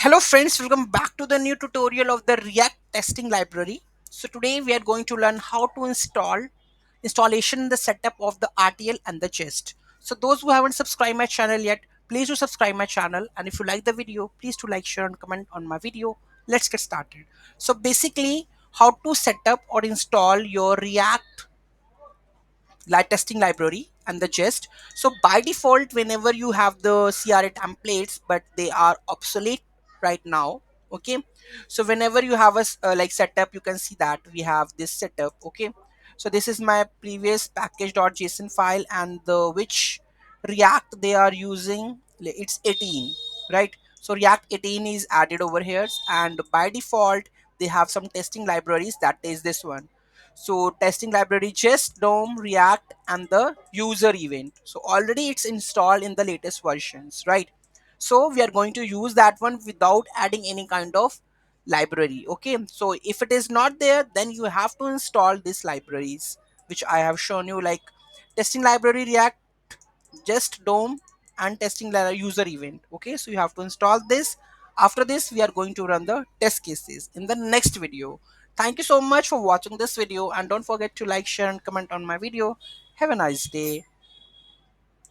Hello friends, welcome back to the new tutorial of the React testing library. So today we are going to learn how to installation the setup of the RTL and the gist. So those who haven't subscribed my channel yet, please do subscribe my channel, and if you like the video, please do like, share and comment on my video. Let's get started. So basically how to set up or install your React light testing library and the gist. So by default, whenever you have the CRA templates, but they are obsolete right now. Okay, so whenever you have a like setup, you can see that we have this setup. Okay, so this is my previous package.json file, and the which React they are using, it's 18, right? So React 18 is added over here, and by default they have some testing libraries, that is this one. So testing library just DOM, React and the user event. So already it's installed in the latest versions, right? So we are going to use that one without adding any kind of library. Okay, so if it is not there, then you have to install these libraries which I have shown you, like testing library, React, just DOM and testing user event. Okay, so you have to install this. After this we are going to run the test cases in the next video. Thank you so much for watching this video, and don't forget to like, share and comment on my video. Have a nice day.